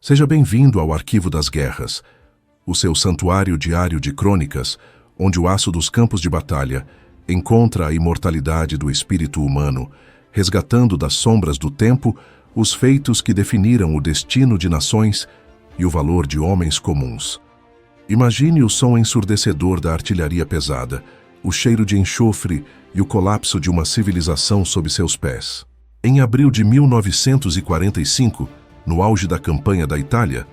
Seja bem-vindo ao Arquivo das Guerras, o seu santuário diário de crônicas, onde o aço dos campos de batalha encontra a imortalidade do espírito humano, resgatando das sombras do tempo os feitos que definiram o destino de nações e o valor de homens comuns. Imagine o som ensurdecedor da artilharia pesada, o cheiro de enxofre e o colapso de uma civilização sob seus pés. Em abril de 1945, no auge da campanha da Itália,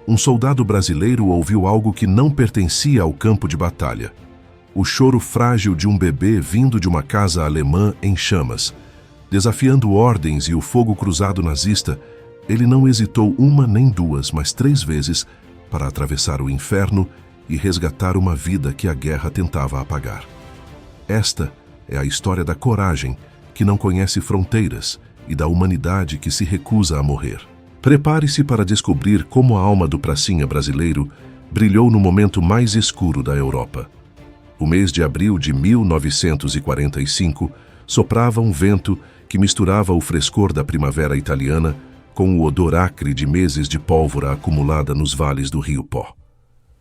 um soldado brasileiro ouviu algo que não pertencia ao campo de batalha. O choro frágil de um bebê vindo de uma casa alemã em chamas. Desafiando ordens e o fogo cruzado nazista, ele não hesitou uma nem duas, mas 3 vezes para atravessar o inferno e resgatar uma vida que a guerra tentava apagar. Esta é a história da coragem que não conhece fronteiras e da humanidade que se recusa a morrer. Prepare-se para descobrir como a alma do pracinha brasileiro brilhou no momento mais escuro da Europa. O mês de abril de 1945 soprava um vento que misturava o frescor da primavera italiana com o odor acre de meses de pólvora acumulada nos vales do Rio Pó.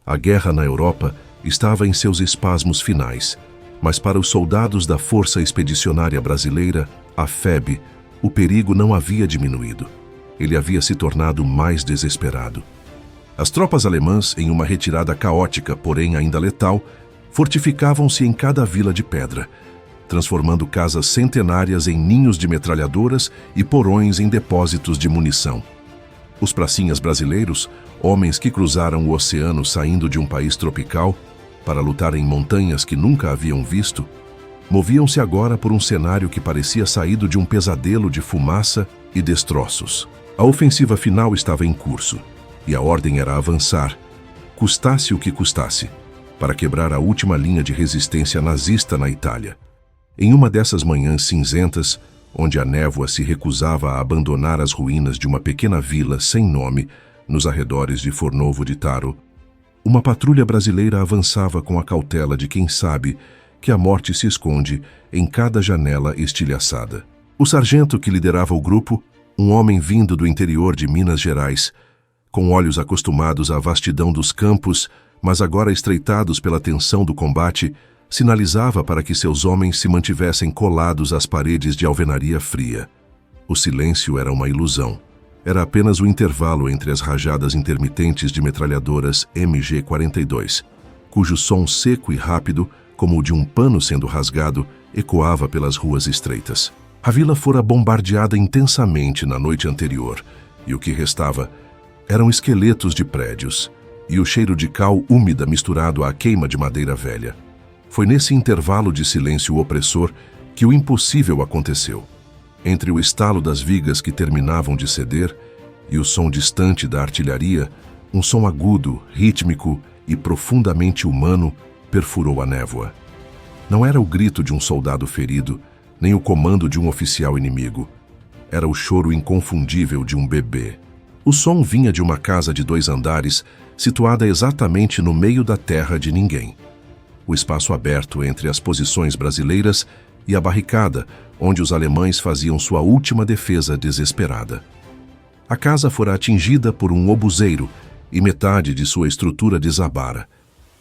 A guerra na Europa estava em seus espasmos finais, mas para os soldados da Força Expedicionária Brasileira, a FEB, o perigo não havia diminuído. Ele havia se tornado mais desesperado. As tropas alemãs, em uma retirada caótica, porém ainda letal, fortificavam-se em cada vila de pedra, transformando casas centenárias em ninhos de metralhadoras e porões em depósitos de munição. Os pracinhas brasileiros, homens que cruzaram o oceano saindo de um país tropical para lutar em montanhas que nunca haviam visto, moviam-se agora por um cenário que parecia saído de um pesadelo de fumaça e destroços. A ofensiva final estava em curso, e a ordem era avançar, custasse o que custasse, para quebrar a última linha de resistência nazista na Itália. Em uma dessas manhãs cinzentas, onde a névoa se recusava a abandonar as ruínas de uma pequena vila sem nome nos arredores de Fornovo di Taro, uma patrulha brasileira avançava com a cautela de quem sabe que a morte se esconde em cada janela estilhaçada. O sargento que liderava o grupo, um homem vindo do interior de Minas Gerais, com olhos acostumados à vastidão dos campos, mas agora estreitados pela tensão do combate, sinalizava para que seus homens se mantivessem colados às paredes de alvenaria fria. O silêncio era uma ilusão. Era apenas o intervalo entre as rajadas intermitentes de metralhadoras MG-42, cujo som seco e rápido, como o de um pano sendo rasgado, ecoava pelas ruas estreitas. A vila fora bombardeada intensamente na noite anterior, e o que restava eram esqueletos de prédios e o cheiro de cal úmida misturado à queima de madeira velha. Foi nesse intervalo de silêncio opressor que o impossível aconteceu. Entre o estalo das vigas que terminavam de ceder e o som distante da artilharia, um som agudo, rítmico e profundamente humano perfurou a névoa. Não era o grito de um soldado ferido, nem o comando de um oficial inimigo. Era o choro inconfundível de um bebê. O som vinha de uma casa de 2 andares, situada exatamente no meio da terra de ninguém. O espaço aberto entre as posições brasileiras e a barricada, onde os alemães faziam sua última defesa desesperada. A casa fora atingida por um obuseiro e metade de sua estrutura desabara,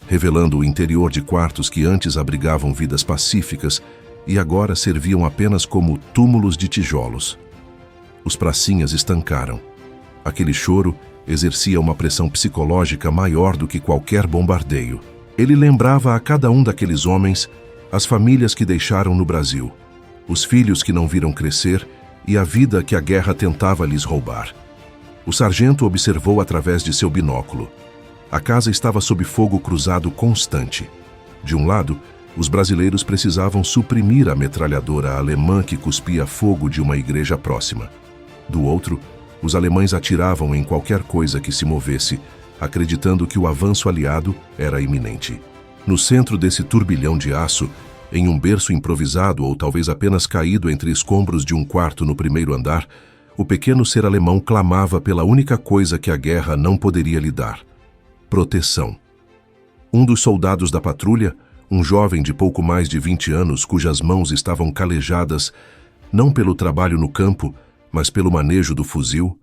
revelando o interior de quartos que antes abrigavam vidas pacíficas e agora serviam apenas como túmulos de tijolos. Os pracinhas estancaram. Aquele choro exercia uma pressão psicológica maior do que qualquer bombardeio. Ele lembrava a cada um daqueles homens as famílias que deixaram no Brasil, os filhos que não viram crescer e a vida que a guerra tentava lhes roubar. O sargento observou através de seu binóculo. A casa estava sob fogo cruzado constante. De um lado, os brasileiros precisavam suprimir a metralhadora alemã que cuspia fogo de uma igreja próxima. Do outro, os alemães atiravam em qualquer coisa que se movesse, acreditando que o avanço aliado era iminente. No centro desse turbilhão de aço, em um berço improvisado ou talvez apenas caído entre escombros de um quarto no primeiro andar, o pequeno ser alemão clamava pela única coisa que a guerra não poderia lhe dar: proteção. Um dos soldados da patrulha, um jovem de pouco mais de 20 anos cujas mãos estavam calejadas, não pelo trabalho no campo, mas pelo manejo do fuzil,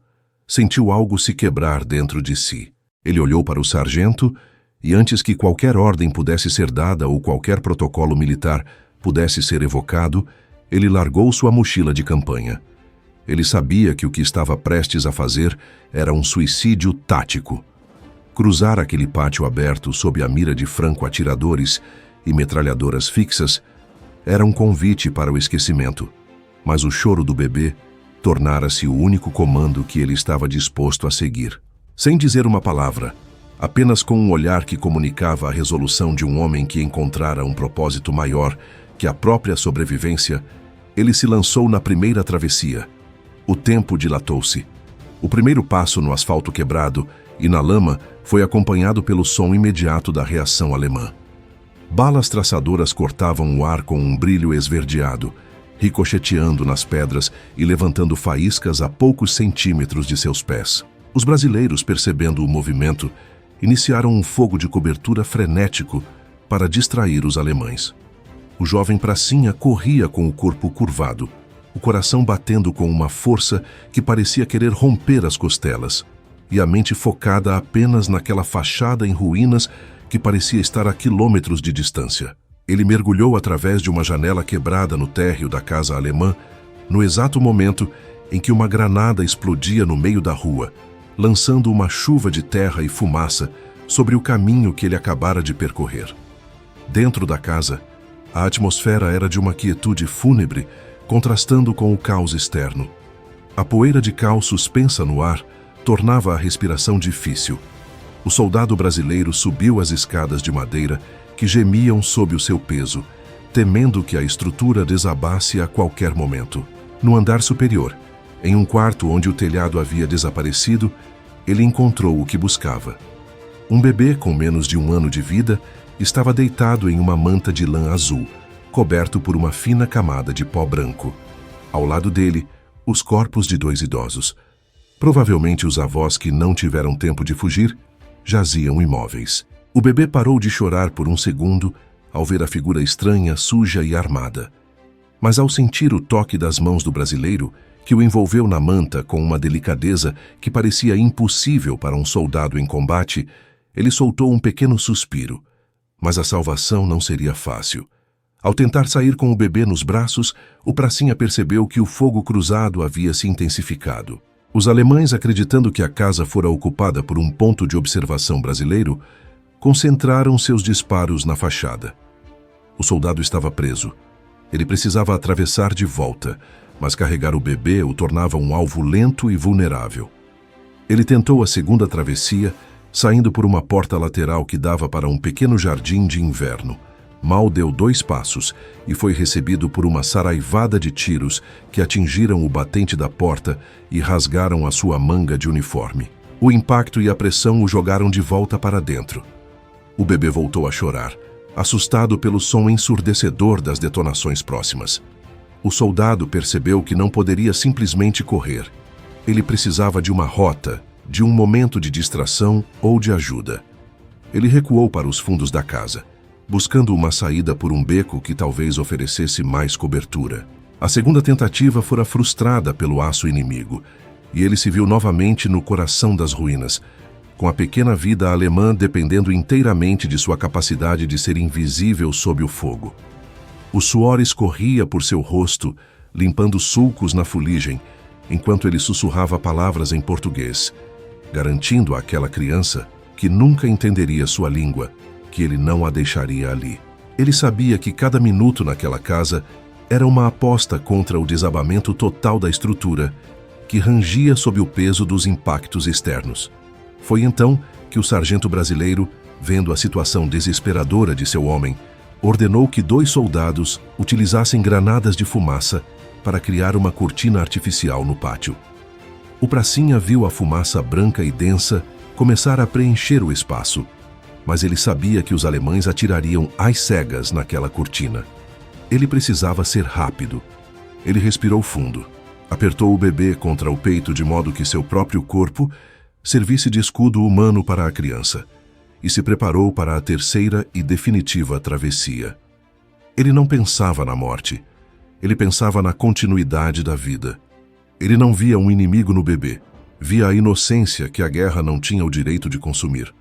sentiu algo se quebrar dentro de si. Ele olhou para o sargento e, antes que qualquer ordem pudesse ser dada ou qualquer protocolo militar pudesse ser evocado, ele largou sua mochila de campanha. Ele sabia que o que estava prestes a fazer era um suicídio tático. Cruzar aquele pátio aberto sob a mira de franco-atiradores e metralhadoras fixas era um convite para o esquecimento, mas o choro do bebê tornara-se o único comando que ele estava disposto a seguir. Sem dizer uma palavra, apenas com um olhar que comunicava a resolução de um homem que encontrara um propósito maior que a própria sobrevivência, ele se lançou na primeira travessia. O tempo dilatou-se. O primeiro passo no asfalto quebrado e na lama foi acompanhado pelo som imediato da reação alemã. Balas traçadoras cortavam o ar com um brilho esverdeado, ricocheteando nas pedras e levantando faíscas a poucos centímetros de seus pés. Os brasileiros, percebendo o movimento, iniciaram um fogo de cobertura frenético para distrair os alemães. O jovem pracinha corria com o corpo curvado, o coração batendo com uma força que parecia querer romper as costelas, e a mente focada apenas naquela fachada em ruínas que parecia estar a quilômetros de distância. Ele mergulhou através de uma janela quebrada no térreo da casa alemã, no exato momento em que uma granada explodia no meio da rua, lançando uma chuva de terra e fumaça sobre o caminho que ele acabara de percorrer. Dentro da casa, a atmosfera era de uma quietude fúnebre, contrastando com o caos externo. A poeira de cal suspensa no ar tornava a respiração difícil. O soldado brasileiro subiu as escadas de madeira que gemiam sob o seu peso, temendo que a estrutura desabasse a qualquer momento. No andar superior, em um quarto onde o telhado havia desaparecido, ele encontrou o que buscava. Um bebê com menos de 1 ano de vida estava deitado em uma manta de lã azul, coberto por uma fina camada de pó branco. Ao lado dele, os corpos de 2 idosos. Provavelmente os avós que não tiveram tempo de fugir, jaziam imóveis. O bebê parou de chorar por um segundo ao ver a figura estranha, suja e armada. Mas ao sentir o toque das mãos do brasileiro, que o envolveu na manta com uma delicadeza que parecia impossível para um soldado em combate, ele soltou um pequeno suspiro. Mas a salvação não seria fácil. Ao tentar sair com o bebê nos braços, o pracinha percebeu que o fogo cruzado havia se intensificado. Os alemães, acreditando que a casa fora ocupada por um ponto de observação brasileiro, concentraram seus disparos na fachada. O soldado estava preso. Ele precisava atravessar de volta, mas carregar o bebê o tornava um alvo lento e vulnerável. Ele tentou a segunda travessia, saindo por uma porta lateral que dava para um pequeno jardim de inverno. Mal deu 2 passos e foi recebido por uma saraivada de tiros que atingiram o batente da porta e rasgaram a sua manga de uniforme. O impacto e a pressão o jogaram de volta para dentro. O bebê voltou a chorar, assustado pelo som ensurdecedor das detonações próximas. O soldado percebeu que não poderia simplesmente correr. Ele precisava de uma rota, de um momento de distração ou de ajuda. Ele recuou para os fundos da casa, buscando uma saída por um beco que talvez oferecesse mais cobertura. A segunda tentativa fora frustrada pelo aço inimigo, e ele se viu novamente no coração das ruínas, com a pequena vida alemã dependendo inteiramente de sua capacidade de ser invisível sob o fogo. O suor escorria por seu rosto, limpando sulcos na fuligem, enquanto ele sussurrava palavras em português, garantindo àquela criança, que nunca entenderia sua língua, que ele não a deixaria ali. Ele sabia que cada minuto naquela casa era uma aposta contra o desabamento total da estrutura, que rangia sob o peso dos impactos externos. Foi então que o sargento brasileiro, vendo a situação desesperadora de seu homem, ordenou que 2 soldados utilizassem granadas de fumaça para criar uma cortina artificial no pátio. O pracinha viu a fumaça branca e densa começar a preencher o espaço, mas ele sabia que os alemães atirariam às cegas naquela cortina. Ele precisava ser rápido. Ele respirou fundo, apertou o bebê contra o peito de modo que seu próprio corpo servisse de escudo humano para a criança, e se preparou para a terceira e definitiva travessia. Ele não pensava na morte. Ele pensava na continuidade da vida. Ele não via um inimigo no bebê. Via a inocência que a guerra não tinha o direito de consumir.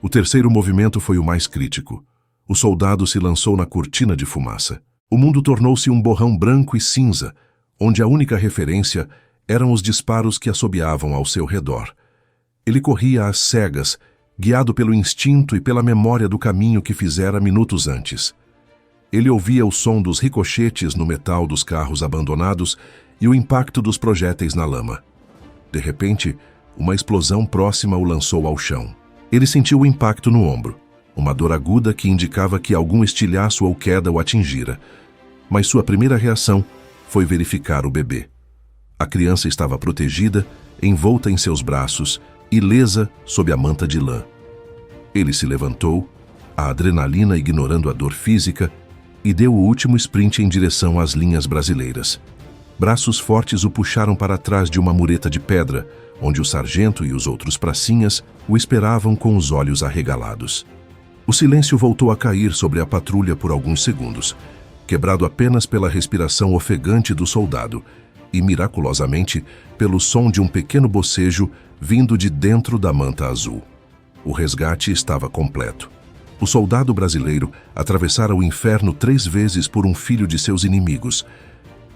O terceiro movimento foi o mais crítico. O soldado se lançou na cortina de fumaça. O mundo tornou-se um borrão branco e cinza, onde a única referência eram os disparos que assobiavam ao seu redor. Ele corria às cegas, guiado pelo instinto e pela memória do caminho que fizera minutos antes. Ele ouvia o som dos ricochetes no metal dos carros abandonados e o impacto dos projéteis na lama. De repente, uma explosão próxima o lançou ao chão. Ele sentiu o impacto no ombro, uma dor aguda que indicava que algum estilhaço ou queda o atingira. Mas sua primeira reação foi verificar o bebê. A criança estava protegida, envolta em seus braços, ilesa sob a manta de lã. Ele se levantou, a adrenalina ignorando a dor física, e deu o último sprint em direção às linhas brasileiras. Braços fortes o puxaram para trás de uma mureta de pedra, onde o sargento e os outros pracinhas o esperavam com os olhos arregalados. O silêncio voltou a cair sobre a patrulha por alguns segundos, quebrado apenas pela respiração ofegante do soldado e, miraculosamente, pelo som de um pequeno bocejo vindo de dentro da manta azul. O resgate estava completo. O soldado brasileiro atravessara o inferno 3 vezes por um filho de seus inimigos,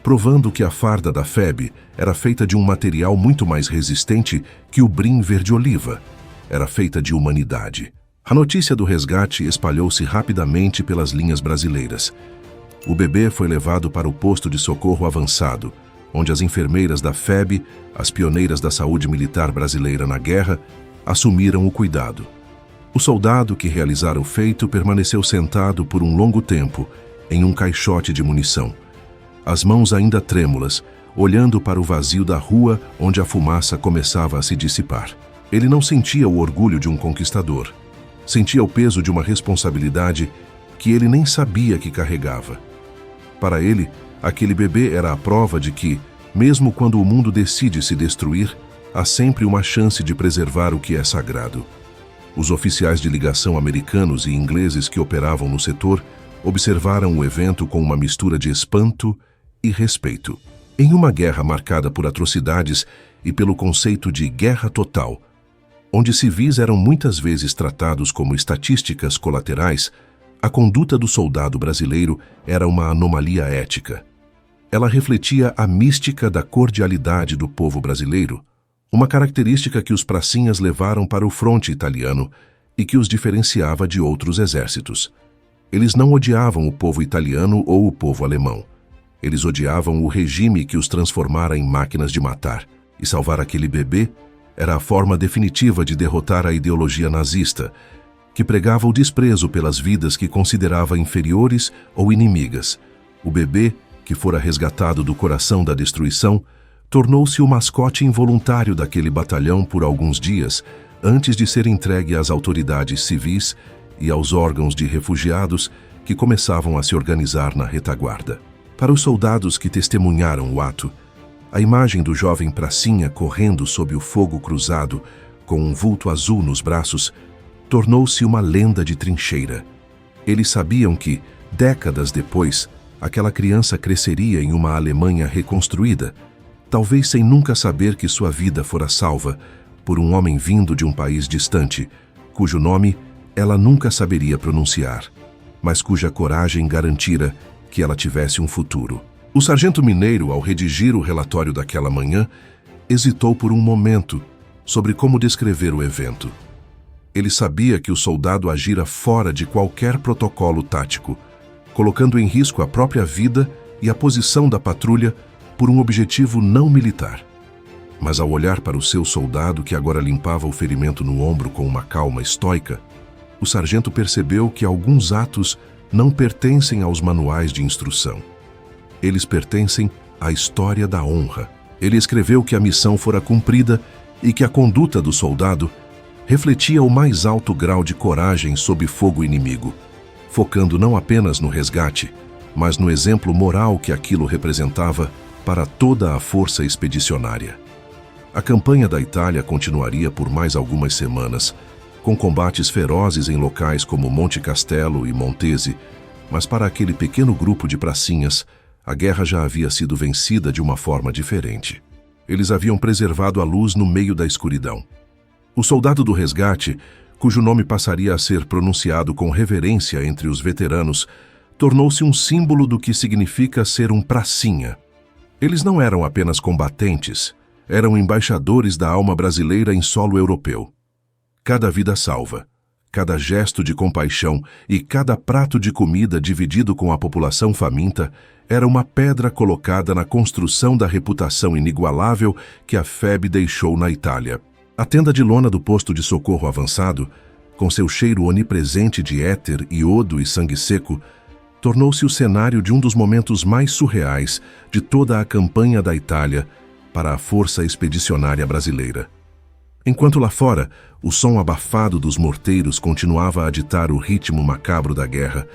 provando que a farda da FEB era feita de um material muito mais resistente que o brim verde-oliva. Era feita de humanidade. A notícia do resgate espalhou-se rapidamente pelas linhas brasileiras. O bebê foi levado para o posto de socorro avançado, onde as enfermeiras da FEB, as pioneiras da saúde militar brasileira na guerra, assumiram o cuidado. O soldado que realizara o feito permaneceu sentado por um longo tempo em um caixote de munição, as mãos ainda trêmulas, olhando para o vazio da rua onde a fumaça começava a se dissipar. Ele não sentia o orgulho de um conquistador. Sentia o peso de uma responsabilidade que ele nem sabia que carregava. Para ele, aquele bebê era a prova de que, mesmo quando o mundo decide se destruir, há sempre uma chance de preservar o que é sagrado. Os oficiais de ligação americanos e ingleses que operavam no setor observaram o evento com uma mistura de espanto e respeito. Em uma guerra marcada por atrocidades e pelo conceito de guerra total, onde civis eram muitas vezes tratados como estatísticas colaterais, a conduta do soldado brasileiro era uma anomalia ética. Ela refletia a mística da cordialidade do povo brasileiro, uma característica que os pracinhas levaram para o fronte italiano e que os diferenciava de outros exércitos. Eles não odiavam o povo italiano ou o povo alemão. Eles odiavam o regime que os transformara em máquinas de matar, e salvar aquele bebê era a forma definitiva de derrotar a ideologia nazista, que pregava o desprezo pelas vidas que considerava inferiores ou inimigas. O bebê, que fora resgatado do coração da destruição, tornou-se o mascote involuntário daquele batalhão por alguns dias, antes de ser entregue às autoridades civis e aos órgãos de refugiados que começavam a se organizar na retaguarda. Para os soldados que testemunharam o ato, a imagem do jovem pracinha correndo sob o fogo cruzado, com um vulto azul nos braços, tornou-se uma lenda de trincheira. Eles sabiam que, décadas depois, aquela criança cresceria em uma Alemanha reconstruída, talvez sem nunca saber que sua vida fora salva por um homem vindo de um país distante, cujo nome ela nunca saberia pronunciar, mas cuja coragem garantira que ela tivesse um futuro. O sargento mineiro, ao redigir o relatório daquela manhã, hesitou por um momento sobre como descrever o evento. Ele sabia que o soldado agira fora de qualquer protocolo tático, colocando em risco a própria vida e a posição da patrulha por um objetivo não militar. Mas ao olhar para o seu soldado, que agora limpava o ferimento no ombro com uma calma estoica, o sargento percebeu que alguns atos não pertencem aos manuais de instrução. Eles pertencem à história da honra. Ele escreveu que a missão fora cumprida e que a conduta do soldado refletia o mais alto grau de coragem sob fogo inimigo, focando não apenas no resgate, mas no exemplo moral que aquilo representava para toda a força expedicionária. A campanha da Itália continuaria por mais algumas semanas, com combates ferozes em locais como Monte Castelo e Montese, mas para aquele pequeno grupo de pracinhas, a guerra já havia sido vencida de uma forma diferente. Eles haviam preservado a luz no meio da escuridão. O soldado do resgate, cujo nome passaria a ser pronunciado com reverência entre os veteranos, tornou-se um símbolo do que significa ser um pracinha. Eles não eram apenas combatentes, eram embaixadores da alma brasileira em solo europeu. Cada vida salva, cada gesto de compaixão e cada prato de comida dividido com a população faminta era uma pedra colocada na construção da reputação inigualável que a FEB deixou na Itália. A tenda de lona do posto de socorro avançado, com seu cheiro onipresente de éter, iodo e sangue seco, tornou-se o cenário de um dos momentos mais surreais de toda a campanha da Itália para a Força Expedicionária Brasileira. Enquanto lá fora, o som abafado dos morteiros continuava a ditar o ritmo macabro da guerra,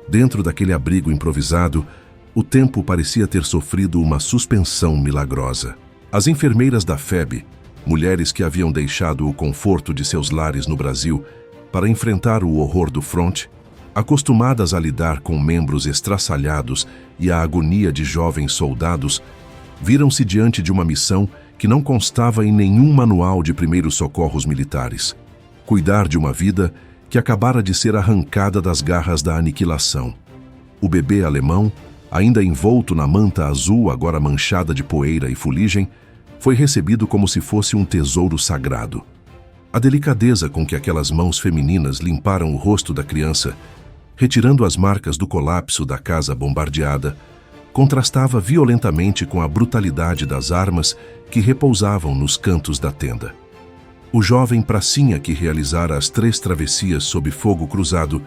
dentro daquele abrigo improvisado, o tempo parecia ter sofrido uma suspensão milagrosa. As enfermeiras da FEB, mulheres que haviam deixado o conforto de seus lares no Brasil para enfrentar o horror do fronte, acostumadas a lidar com membros estraçalhados e a agonia de jovens soldados, viram-se diante de uma missão que não constava em nenhum manual de primeiros socorros militares: cuidar de uma vida que acabara de ser arrancada das garras da aniquilação. O bebê alemão, ainda envolto na manta azul agora manchada de poeira e fuligem, foi recebido como se fosse um tesouro sagrado. A delicadeza com que aquelas mãos femininas limparam o rosto da criança, retirando as marcas do colapso da casa bombardeada, contrastava violentamente com a brutalidade das armas que repousavam nos cantos da tenda. O jovem pracinha que realizara as 3 travessias sob fogo cruzado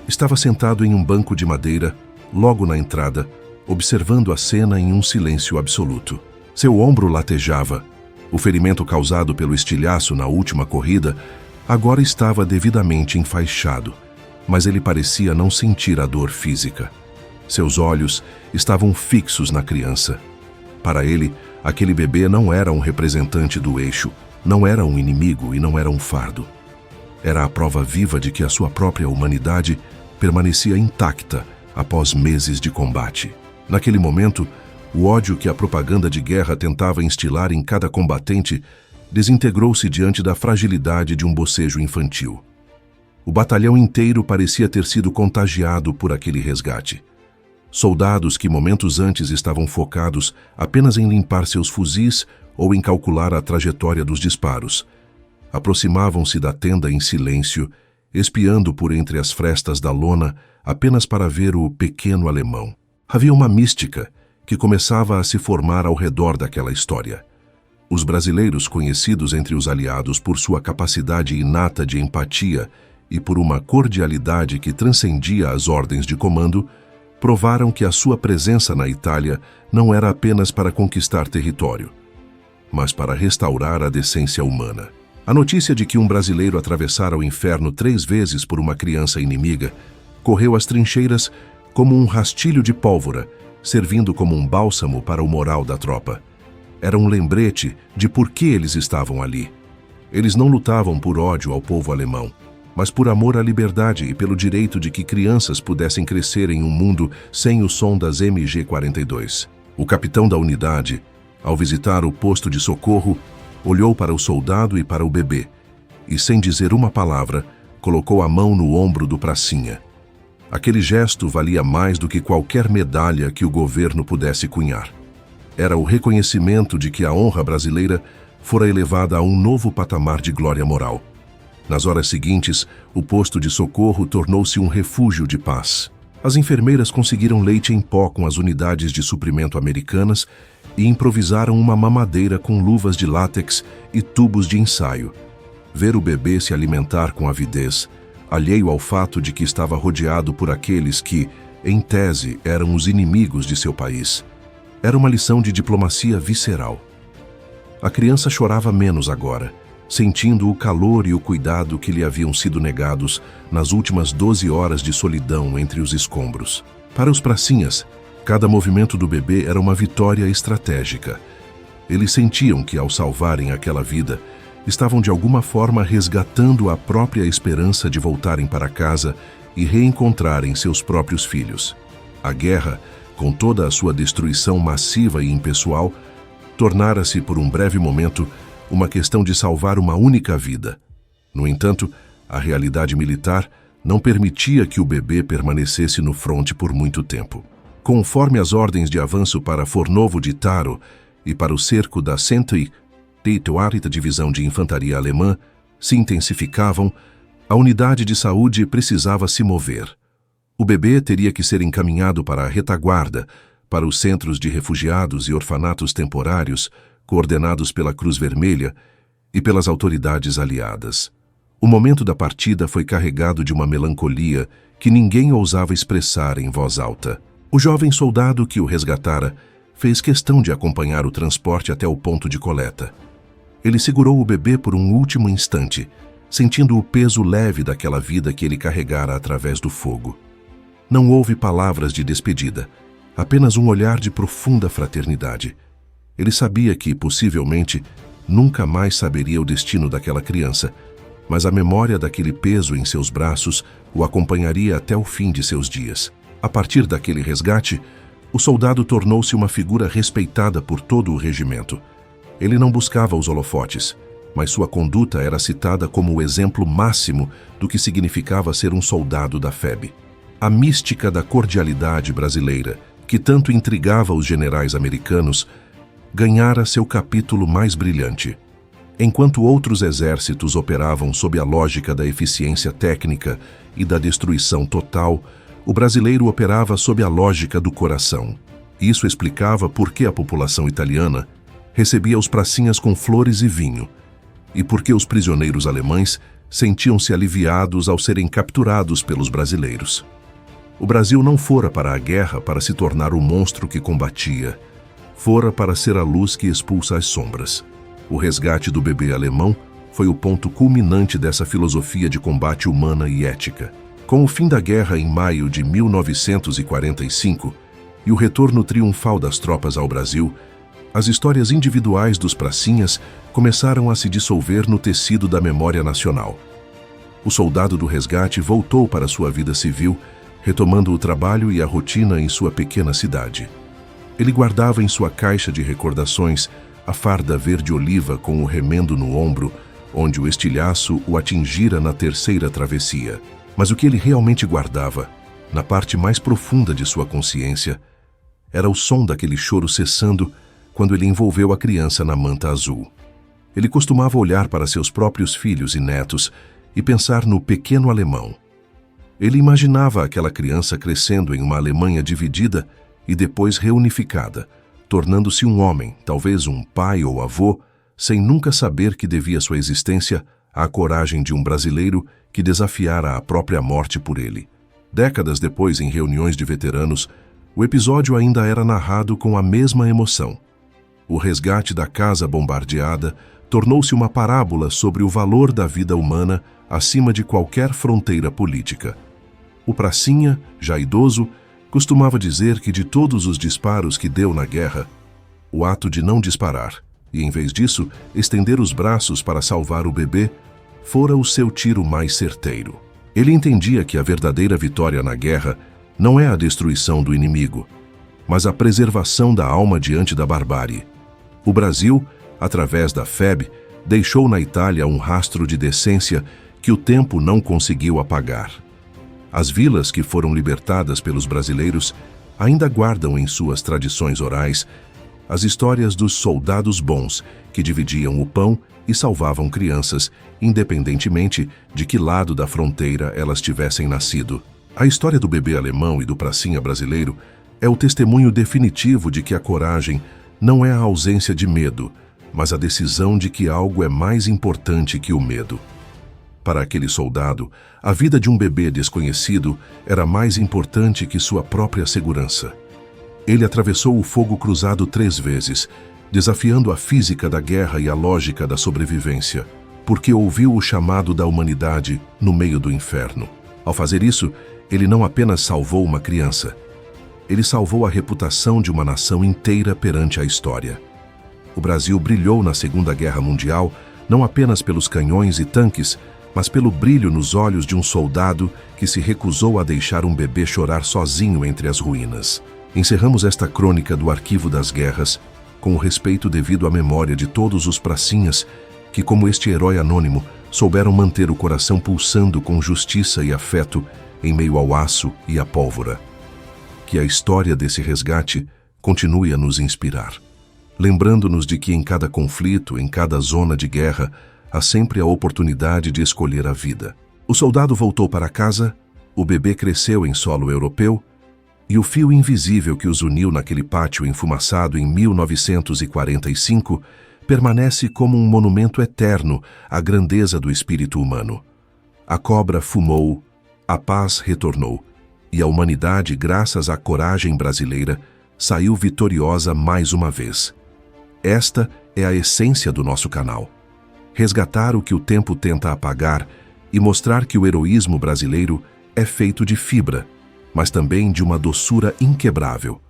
estava sentado em um banco de madeira, logo na entrada, observando a cena em um silêncio absoluto. Seu ombro latejava. O ferimento causado pelo estilhaço na última corrida agora estava devidamente enfaixado, mas ele parecia não sentir a dor física. Seus olhos estavam fixos na criança. Para ele, aquele bebê não era um representante do eixo, não era um inimigo e não era um fardo. Era a prova viva de que a sua própria humanidade permanecia intacta após meses de combate. Naquele momento, o ódio que a propaganda de guerra tentava instilar em cada combatente desintegrou-se diante da fragilidade de um bocejo infantil. O batalhão inteiro parecia ter sido contagiado por aquele resgate. Soldados que momentos antes estavam focados apenas em limpar seus fuzis ou em calcular a trajetória dos disparos, aproximavam-se da tenda em silêncio, espiando por entre as frestas da lona apenas para ver o pequeno alemão. Havia uma mística que começava a se formar ao redor daquela história. Os brasileiros, conhecidos entre os aliados por sua capacidade inata de empatia e por uma cordialidade que transcendia as ordens de comando, provaram que a sua presença na Itália não era apenas para conquistar território, mas para restaurar a decência humana. A notícia de que um brasileiro atravessara o inferno 3 vezes por uma criança inimiga correu às trincheiras como um rastilho de pólvora, servindo como um bálsamo para o moral da tropa. Era um lembrete de por que eles estavam ali. Eles não lutavam por ódio ao povo alemão, mas por amor à liberdade e pelo direito de que crianças pudessem crescer em um mundo sem o som das MG-42. O capitão da unidade, ao visitar o posto de socorro, olhou para o soldado e para o bebê, e sem dizer uma palavra, colocou a mão no ombro do pracinha. Aquele gesto valia mais do que qualquer medalha que o governo pudesse cunhar. Era o reconhecimento de que a honra brasileira fora elevada a um novo patamar de glória moral. Nas horas seguintes, o posto de socorro tornou-se um refúgio de paz. As enfermeiras conseguiram leite em pó com as unidades de suprimento americanas e improvisaram uma mamadeira com luvas de látex e tubos de ensaio. Ver o bebê se alimentar com avidez, alheio ao fato de que estava rodeado por aqueles que, em tese, eram os inimigos de seu país, era uma lição de diplomacia visceral. A criança chorava menos agora, sentindo o calor e o cuidado que lhe haviam sido negados nas últimas 12 horas de solidão entre os escombros. Para os pracinhas, cada movimento do bebê era uma vitória estratégica. Eles sentiam que, ao salvarem aquela vida, estavam de alguma forma resgatando a própria esperança de voltarem para casa e reencontrarem seus próprios filhos. A guerra, com toda a sua destruição massiva e impessoal, tornara-se, por um breve momento, uma questão de salvar uma única vida. No entanto, a realidade militar não permitia que o bebê permanecesse no fronte por muito tempo. Conforme as ordens de avanço para Fornovo de Taro e para o cerco da 108ª Divisão de Infantaria Alemã se intensificavam, a unidade de saúde precisava se mover. O bebê teria que ser encaminhado para a retaguarda, para os centros de refugiados e orfanatos temporários, coordenados pela Cruz Vermelha e pelas autoridades aliadas. O momento da partida foi carregado de uma melancolia que ninguém ousava expressar em voz alta. O jovem soldado que o resgatara fez questão de acompanhar o transporte até o ponto de coleta. Ele segurou o bebê por um último instante, sentindo o peso leve daquela vida que ele carregara através do fogo. Não houve palavras de despedida, apenas um olhar de profunda fraternidade. Ele sabia que, possivelmente, nunca mais saberia o destino daquela criança, mas a memória daquele peso em seus braços o acompanharia até o fim de seus dias. A partir daquele resgate, o soldado tornou-se uma figura respeitada por todo o regimento. Ele não buscava os holofotes, mas sua conduta era citada como o exemplo máximo do que significava ser um soldado da FEB. A mística da cordialidade brasileira, que tanto intrigava os generais americanos, ganhara seu capítulo mais brilhante. Enquanto outros exércitos operavam sob a lógica da eficiência técnica e da destruição total, o brasileiro operava sob a lógica do coração. Isso explicava por que a população italiana recebia os pracinhas com flores e vinho, e por que os prisioneiros alemães sentiam-se aliviados ao serem capturados pelos brasileiros. O Brasil não fora para a guerra para se tornar o monstro que combatia, fora para ser a luz que expulsa as sombras. O resgate do bebê alemão foi o ponto culminante dessa filosofia de combate humana e ética. Com o fim da guerra em maio de 1945 e o retorno triunfal das tropas ao Brasil, as histórias individuais dos pracinhas começaram a se dissolver no tecido da memória nacional. O soldado do resgate voltou para sua vida civil, retomando o trabalho e a rotina em sua pequena cidade. Ele guardava em sua caixa de recordações a farda verde-oliva com o remendo no ombro, onde o estilhaço o atingira na terceira travessia. Mas o que ele realmente guardava, na parte mais profunda de sua consciência, era o som daquele choro cessando quando ele envolveu a criança na manta azul. Ele costumava olhar para seus próprios filhos e netos e pensar no pequeno alemão. Ele imaginava aquela criança crescendo em uma Alemanha dividida e depois reunificada, tornando-se um homem, talvez um pai ou avô, sem nunca saber que devia sua existência à coragem de um brasileiro que desafiara a própria morte por ele. Décadas depois, em reuniões de veteranos, o episódio ainda era narrado com a mesma emoção. O resgate da casa bombardeada tornou-se uma parábola sobre o valor da vida humana acima de qualquer fronteira política. O pracinha, já idoso, costumava dizer que de todos os disparos que deu na guerra, o ato de não disparar, e em vez disso, estender os braços para salvar o bebê, fora o seu tiro mais certeiro. Ele entendia que a verdadeira vitória na guerra não é a destruição do inimigo, mas a preservação da alma diante da barbárie. O Brasil, através da FEB, deixou na Itália um rastro de decência que o tempo não conseguiu apagar. As vilas que foram libertadas pelos brasileiros ainda guardam em suas tradições orais as histórias dos soldados bons que dividiam o pão e salvavam crianças, independentemente de que lado da fronteira elas tivessem nascido. A história do bebê alemão e do pracinha brasileiro é o testemunho definitivo de que a coragem não é a ausência de medo, mas a decisão de que algo é mais importante que o medo. Para aquele soldado, a vida de um bebê desconhecido era mais importante que sua própria segurança. Ele atravessou o fogo cruzado 3 vezes, desafiando a física da guerra e a lógica da sobrevivência, porque ouviu o chamado da humanidade no meio do inferno. Ao fazer isso, ele não apenas salvou uma criança, ele salvou a reputação de uma nação inteira perante a história. O Brasil brilhou na Segunda Guerra Mundial não apenas pelos canhões e tanques, mas pelo brilho nos olhos de um soldado que se recusou a deixar um bebê chorar sozinho entre as ruínas. Encerramos esta crônica do Arquivo das Guerras com o respeito devido à memória de todos os pracinhas que, como este herói anônimo, souberam manter o coração pulsando com justiça e afeto em meio ao aço e à pólvora. Que a história desse resgate continue a nos inspirar, lembrando-nos de que em cada conflito, em cada zona de guerra, há sempre a oportunidade de escolher a vida. O soldado voltou para casa, o bebê cresceu em solo europeu, e o fio invisível que os uniu naquele pátio enfumaçado em 1945 permanece como um monumento eterno à grandeza do espírito humano. A cobra fumou, a paz retornou, e a humanidade, graças à coragem brasileira, saiu vitoriosa mais uma vez. Esta é a essência do nosso canal. Resgatar o que o tempo tenta apagar e mostrar que o heroísmo brasileiro é feito de fibra, mas também de uma doçura inquebrável.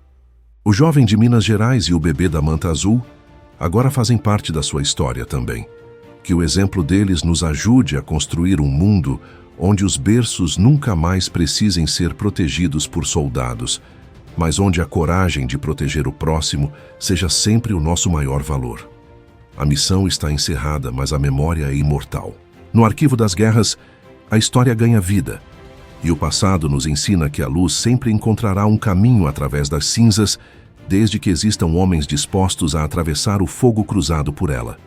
O jovem de Minas Gerais e o bebê da manta azul agora fazem parte da sua história também. Que o exemplo deles nos ajude a construir um mundo onde os berços nunca mais precisem ser protegidos por soldados, mas onde a coragem de proteger o próximo seja sempre o nosso maior valor. A missão está encerrada, mas a memória é imortal. No arquivo das guerras, a história ganha vida, e o passado nos ensina que a luz sempre encontrará um caminho através das cinzas, desde que existam homens dispostos a atravessar o fogo cruzado por ela.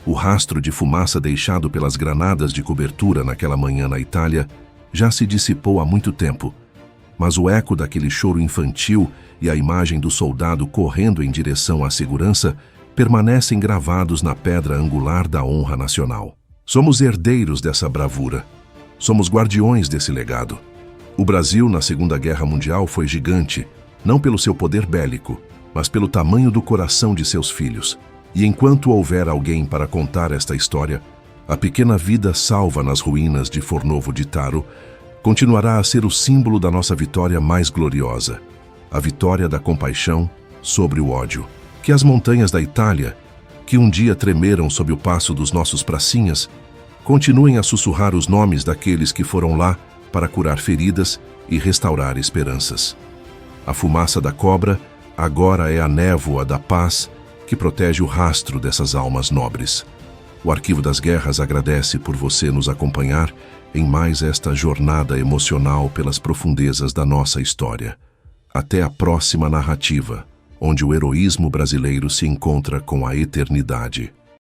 O rastro de fumaça deixado pelas granadas de cobertura naquela manhã na Itália já se dissipou há muito tempo, mas o eco daquele choro infantil e a imagem do soldado correndo em direção à segurança permanecem gravados na pedra angular da honra nacional. Somos herdeiros dessa bravura. Somos guardiões desse legado. O Brasil, na Segunda Guerra Mundial, foi gigante, não pelo seu poder bélico, mas pelo tamanho do coração de seus filhos. E enquanto houver alguém para contar esta história, a pequena vida salva nas ruínas de Fornovo di Taro continuará a ser o símbolo da nossa vitória mais gloriosa, a vitória da compaixão sobre o ódio. Que as montanhas da Itália, que um dia tremeram sob o passo dos nossos pracinhas, continuem a sussurrar os nomes daqueles que foram lá para curar feridas e restaurar esperanças. A fumaça da cobra agora é a névoa da paz que protege o rastro dessas almas nobres. O Arquivo das Guerras agradece por você nos acompanhar em mais esta jornada emocional pelas profundezas da nossa história. Até a próxima narrativa, onde o heroísmo brasileiro se encontra com a eternidade.